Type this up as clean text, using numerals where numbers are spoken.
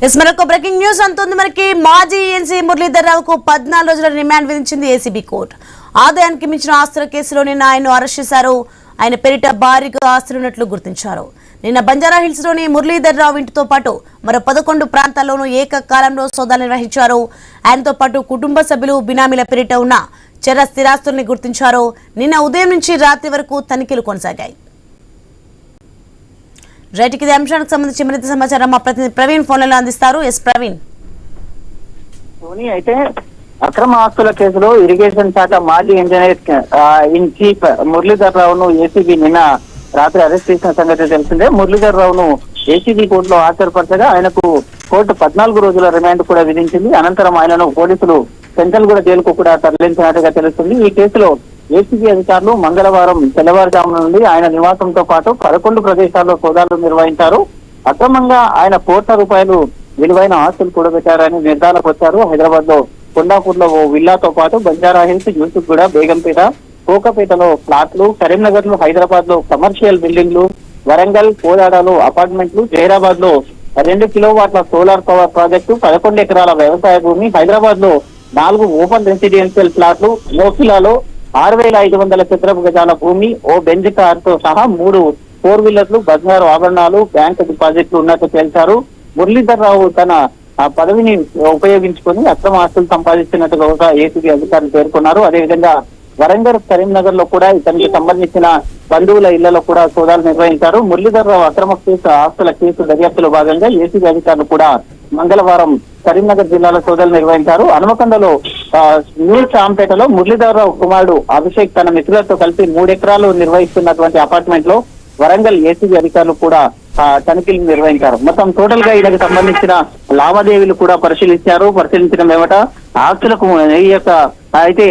మరొక breaking news అంటుంది. మనకి మాజీ ఎన్సీ మురళీధర్ రావుకు 14 రోజుల రిమాండ్ విధించింది ఏసీబీ కోర్టు. ఆదాయానికి మించిన ఆస్తుల కేసులో నిన్న ఆయన అరెస్ట్ చేశారు. ఆయన పేరిట భారీగా ఆస్తులున్నట్లు గుర్తించారు. నిన్న బంజారా హిల్స్ లోని మురళీధర్ రావు ఇంటితో పాటు మరో 11 ప్రాంతాల్లోనూ ఏకకాలంలో సోదాలు నిర్వహించారు. ఆయనతో పాటు కుటుంబ సభ్యులు బినామీల పేరిట ఉన్న చర స్థిరాస్తుల్ని గుర్తించారు. నిన్న ఉదయం నుంచి రాత్రి వరకు తనిఖీలు కొనసాగాయి. రైట్కి ఈ అంశానికి సంబంధించి మరింత సమాచారం మా ప్రతినిధి ప్రవీణ్ ఫోన్లలో అందిస్తారు. ఎస్ ప్రవీణ్. అయితే అక్రమ ఆస్తుల కేసులో ఇరిగేషన్ శాఖ మాజీ ఇంజనీర్ ఇన్ చీఫ్ మురళీధర్ రావును ఏసీబీ నిన్న రాత్రి అరెస్ట్ చేసిన సంగతి తెలిసిందే. మురళీధర్ రావును ఏసీబీ కోర్టులో హాజరుపరచగా ఆయనకు కోర్టు 14 రోజుల రిమాండ్ కూడా విధించింది. అనంతరం ఆయనను పోలీసులు సెంట్రల్ జైలుకు కూడా తరలించినట్టుగా తెలుస్తుంది. ఈ కేసులో ఏసీబీ అధికారులు మంగళవారం తెల్లవారుజామున నుండి ఆయన నివాసంతో పాటు 11 ప్రదేశాల్లో సోదాలు నిర్వహించారు. అక్రమంగా ఆయన కోట్ల రూపాయలు విలువైన ఆస్తులు కూడబెట్టారని నిర్ధారణకు వచ్చారు. హైదరాబాద్ లో కొండాపూర్ లో ఓ విల్లాతో పాటు బంజారా హిల్స్, యూసుఫ్గూడ, బేగంపేట, కోకపేటలో ఫ్లాట్లు, కరీంనగర్ లో హైదరాబాద్ లో కమర్షియల్ బిల్డింగ్లు, వరంగల్, కోదాడలో అపార్ట్మెంట్లు, జైరాబాద్ లో 2 కిలోవాట్ల సోలార్ పవర్ ప్రాజెక్టు, 11 ఎకరాల వ్యవసాయ భూమి, హైదరాబాద్ లో 4 ఓపెన్ రెసిడెన్షియల్ ఫ్లాట్లు, మోకిలాలో 6500 చదరపు గజాల భూమి, ఓ బెంజ్ కార్ తో సహా 3 4 వీలర్లు, బంగారు ఆభరణాలు, బ్యాంకు డిపాజిట్లు ఉన్నట్టు తేల్చారు. మురళీధర్ రావు తన పదవిని ఉపయోగించుకొని అక్రమ ఆస్తులు సంపాదిస్తున్నట్టుగా ఏసీబీ అధికారులు పేర్కొన్నారు. అదేవిధంగా వరంగల్, కరీంనగర్ లో కూడా ఇతనికి సంబంధించిన బంధువుల ఇళ్లలో కూడా సోదాలు నిర్వహించారు. మురళీధర్ రావు అక్రమ ఆస్తుల కేసు దర్యాప్తులో భాగంగా ఏసీబీ అధికారులు కూడా మంగళవారం కరీంనగర్ జిల్లాలో సోదాలు నిర్వహించారు. హనుమకొండలో న్యూ చాంపేటలో మురళీధర్ రావు కుమారుడు అభిషేక్ తన మిత్రులతో కలిసి 3 ఎకరాలు నిర్వహిస్తున్నటువంటి అపార్ట్మెంట్ లో వరంగల్ ఏసీబీ అధికారులు కూడా తనిఖీలు నిర్వహించారు. మొత్తం టోటల్ గా ఈయనకు సంబంధించిన లావాదేవీలు కూడా పరిశీలించిన మేమట ఆస్తులకు ఈ యొక్క అయితే